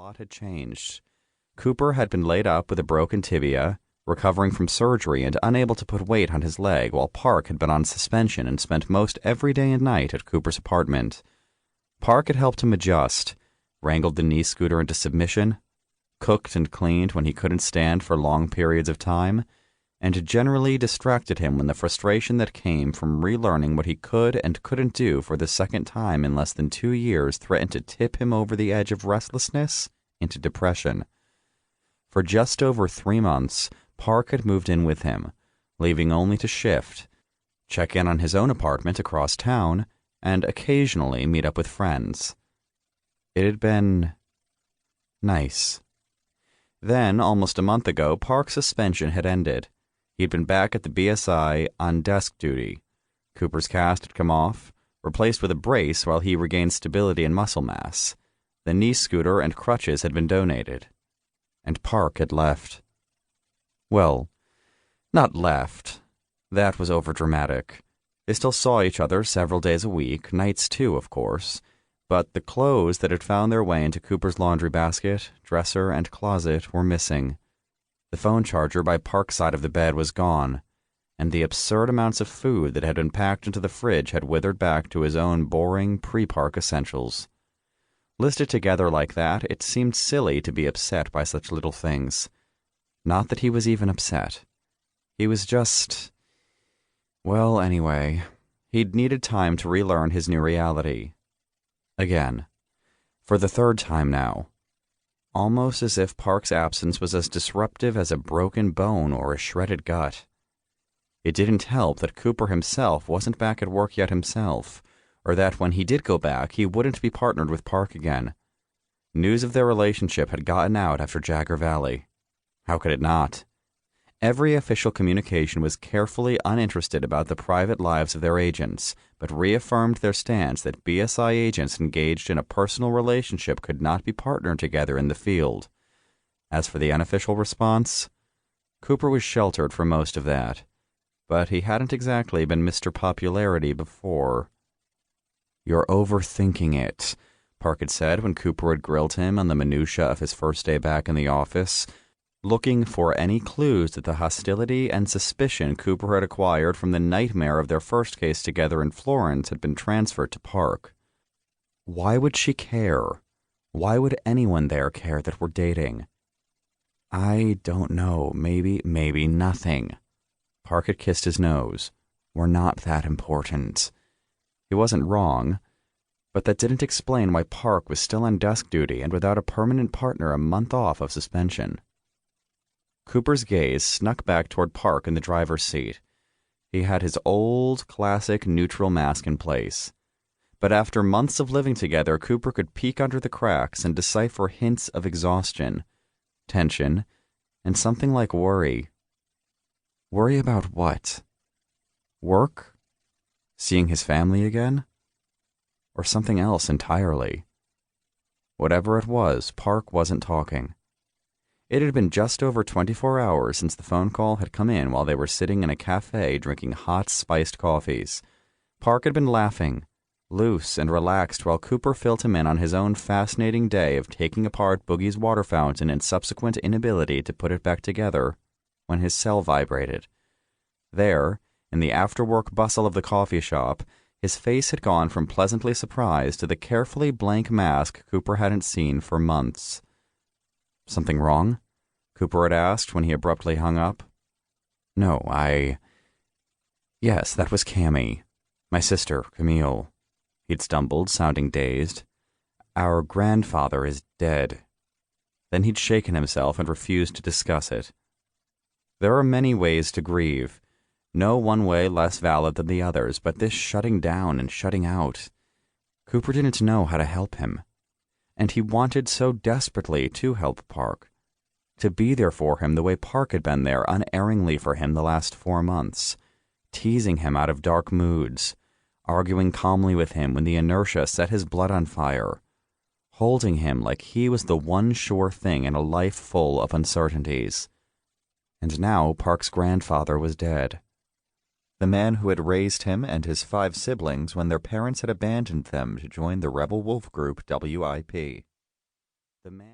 lot had changed. Cooper had been laid up with a broken tibia, recovering from surgery and unable to put weight on his leg, while Park had been on suspension and spent most every day and night at Cooper's apartment. Park had helped him adjust, wrangled the knee scooter into submission, cooked and cleaned when he couldn't stand for long periods of time, and generally distracted him when the frustration that came from relearning what he could and couldn't do for the second time in less than 2 years threatened to tip him over the edge of restlessness into depression. For just over 3 months, Park had moved in with him, leaving only to shift, check in on his own apartment across town, and occasionally meet up with friends. It had been nice. Then, almost a month ago, Park's suspension had ended. He'd been back at the BSI on desk duty. Cooper's cast had come off, replaced with a brace while he regained stability and muscle mass. The knee scooter and crutches had been donated. And Park had left. Well, not left. That was overdramatic. They still saw each other several days a week, nights too, of course, but the clothes that had found their way into Cooper's laundry basket, dresser, and closet were missing. The phone charger by Park's side of the bed was gone, and the absurd amounts of food that had been packed into the fridge had withered back to his own boring pre-Park essentials. Listed together like that, it seemed silly to be upset by such little things. Not that he was even upset. He was just... Well, anyway, he'd needed time to relearn his new reality. Again. For the 3rd time now. Almost as if Park's absence was as disruptive as a broken bone or a shredded gut. It didn't help that Cooper himself wasn't back at work yet himself, or that when he did go back, he wouldn't be partnered with Park again. News of their relationship had gotten out after Jagger Valley. How could it not? Every official communication was carefully uninterested about the private lives of their agents, but reaffirmed their stance that BSI agents engaged in a personal relationship could not be partnered together in the field. As for the unofficial response, Cooper was sheltered for most of that, but he hadn't exactly been Mr. Popularity before. "You're overthinking it," Park had said when Cooper had grilled him on the minutiae of his first day back in the office, looking for any clues that the hostility and suspicion Cooper had acquired from the nightmare of their first case together in Florence had been transferred to Park. Why would she care? Why would anyone there care that we're dating? I don't know. Maybe nothing. Park had kissed his nose. We're not that important. He wasn't wrong, but that didn't explain why Park was still on desk duty and without a permanent partner a month off of suspension. Cooper's gaze snuck back toward Park in the driver's seat. He had his old, classic neutral mask in place. But after months of living together, Cooper could peek under the cracks and decipher hints of exhaustion, tension, and something like worry. Worry about what? Work? Seeing his family again? Or something else entirely? Whatever it was, Park wasn't talking. It had been just over 24 hours since the phone call had come in while they were sitting in a cafe drinking hot, spiced coffees. Park had been laughing, loose and relaxed, while Cooper filled him in on his own fascinating day of taking apart Boogie's water fountain and subsequent inability to put it back together when his cell vibrated. There, in the after-work bustle of the coffee shop, his face had gone from pleasantly surprised to the carefully blank mask Cooper hadn't seen for months. "Something wrong?" Cooper had asked when he abruptly hung up. "No, Yes, that was Cammy. My sister, Camille." He'd stumbled, sounding dazed. "Our grandfather is dead." Then he'd shaken himself and refused to discuss it. There are many ways to grieve, no one way less valid than the others, but this shutting down and shutting out. Cooper didn't know how to help him. And he wanted so desperately to help Park, to be there for him the way Park had been there unerringly for him the last 4 months, teasing him out of dark moods, arguing calmly with him when the inertia set his blood on fire, holding him like he was the one sure thing in a life full of uncertainties. And now Park's grandfather was dead. The man who had raised him and his 5 siblings when their parents had abandoned them to join the rebel wolf group WIP. The man